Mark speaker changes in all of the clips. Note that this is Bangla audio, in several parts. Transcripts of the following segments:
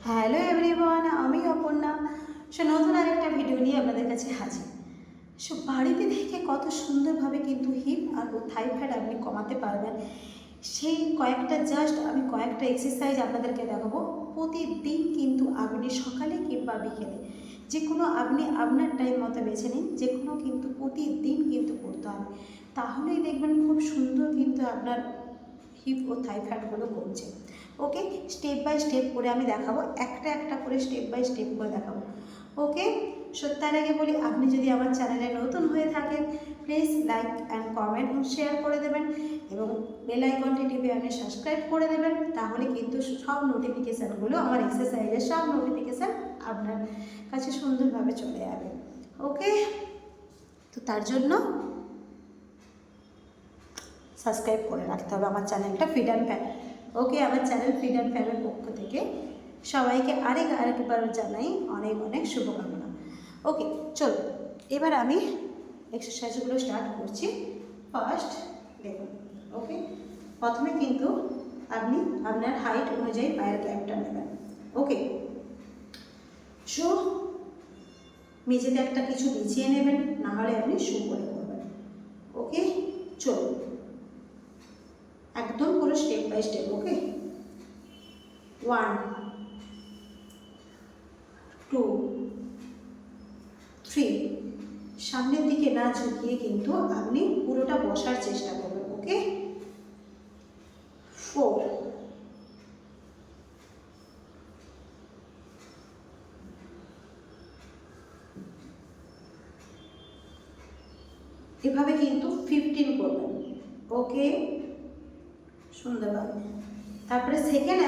Speaker 1: হ্যালো এভরিওয়ান, আমি অপর্ণা। নতুন আরেকটা ভিডিও নিয়ে আপনাদের কাছে হাজির। বাড়িতে থেকে কত সুন্দরভাবে কিন্তু হিপ আর থাই ফ্যাট আপনি কমাতে পারবেন, সেই আমি কয়েকটা এক্সারসাইজ আপনাদেরকে দেখাবো। প্রতিদিন কিন্তু আপনি সকালে কিংবা বিকেলে যে কোনো আপনি আপনার টাইম মতো বেছে নিন, যে কোনো কিন্তু প্রতিদিন কিন্তু করতে হবে। তাহলেই দেখবেন খুব সুন্দর কিন্তু আপনার হিপ ও থাই ফ্যাটগুলো কমছে। ওকে, স্টেপ বাই স্টেপ করে আমি দেখাবো, একটা একটা করে স্টেপ বাই স্টেপ করে দেখাবো। ওকে, তার আগে বলি, আপনি যদি আমার চ্যানেলে নতুন হয়ে থাকেন প্লিজ লাইক অ্যান্ড কমেন্ট ও শেয়ার করে দেবেন এবং বেল আইকনটি টিপে আপনি সাবস্ক্রাইব করে দেবেন। তাহলে কিন্তু সব নোটিফিকেশানগুলো, আমার এক্সারসাইজের সব নোটিফিকেশান আপনার কাছে সুন্দরভাবে চলে যাবে। ওকে, তো তার জন্য সাবস্ক্রাইব করে রাখতে হবে আমার চ্যানেলটা ফিট অ্যান্ড ফ্যাট। ওকে, আমার চ্যানেল ফিট অ্যান্ড ফ্যাটের পক্ষ থেকে সবাইকে আরেকবার জানাই অনেক অনেক শুভকামনা। ওকে, চলো এবার আমি এক্সারসাইজগুলো স্টার্ট করছি। ফার্স্ট দেখুন, ওকে, প্রথমে কিন্তু আপনি আপনার হাইট অনুযায়ী পায়ের গ্যাপটা নেবেন। ওকে, মেঝেতে একটা কিছু বিছিয়ে নেবেন, নাহলে আপনি শু করে করবেন। ওকে, চলো একদম পুরো স্টেপ বাই স্টেপ। ওকে, 1 2 3, সামনের দিকে না ঝুঁকিয়ে কিন্তু আপনি পুরোটা বসার চেষ্টা করবেন। ওকে, 4 এভাবে কিন্তু 15 করবেন। ওকে, সুন্দরভাবে। তারপরে সেকেন্ড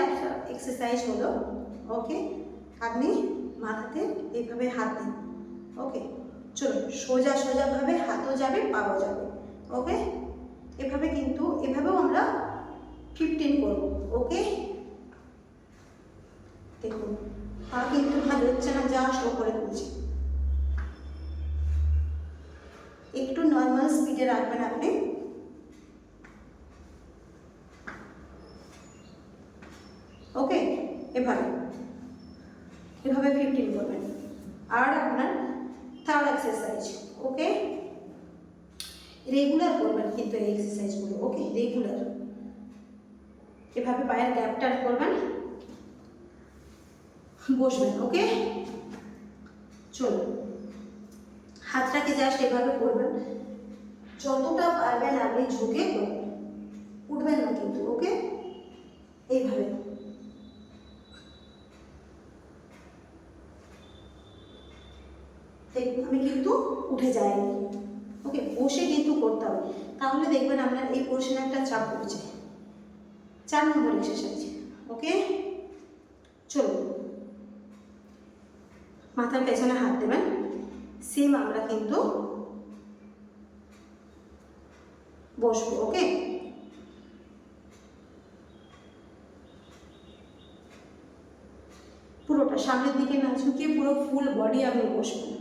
Speaker 1: এক্সারসাইজ হলো, ওকে, আপনি মাথাতে এইভাবে হাত দিন। ওকে, চলুন সোজাভাবে হাতও যাবে পাও যাবে। ওকে, এভাবে কিন্তু এভাবেও আমরা 15 করব। ওকে, দেখুন পা কিন্তু ভালো হচ্ছে না, যা শো করে তুলছি। একটু নর্মাল স্পিডে রাখবেন আপনি। ওকে, এভাবে 15 করবেন। আর আপনার থার্ড এক্সারসাইজ, ওকে, রেগুলার করবেন কিন্তু এই এক্সারসাইজগুলো। ওকে, রেগুলার এভাবে পায়ের গ্যাপটা করবেন, বসবেন। ওকে, চলুন হাতটাকে জাস্ট এভাবে করবেন, যতটা পারবেন আপনি ঝুঁকে করবেন, উঠবেন না কিন্তু। ওকে, এইভাবে আমি কিন্তু উঠে যাইনি। ওকে, বসে কিন্তু করতে হবে, তাহলে দেখবেন আপনার এই পোর্শনে একটা চাপ পড়ছে। 4 নম্বর এক্সারসাইজ। ওকে, চলুন মাথার পেছনে হাত দেবেন, সেম আমরা কিন্তু বসবো। ওকে, পুরোটা সামনের দিকে না ঝুঁকিয়ে পুরো ফুল বডি আপনি বসবেন।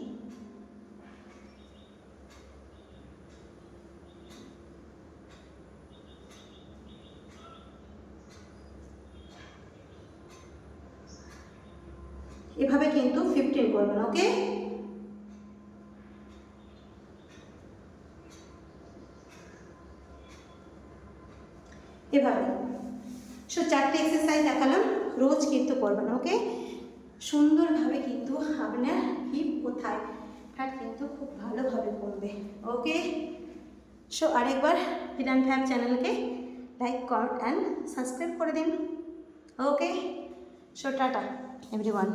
Speaker 1: এভাবে কিন্তু 15 করবেন। ওকে, এভাবে 4টে এক্সারসাইজ দেখালাম, রোজ কিন্তু করবেন। ওকে, সুন্দরভাবে কিন্তু আপনার হিপ ও থাই ফ্যাট কিন্তু খুব ভালোভাবে কমবে। ওকে, আরেকবার ফিট অ্যান্ড ফ্যাট চ্যানেলকে লাইক কমেন্ট অ্যান্ড সাবস্ক্রাইব করে দিন। ওকে, টাটা এভরিওয়ান।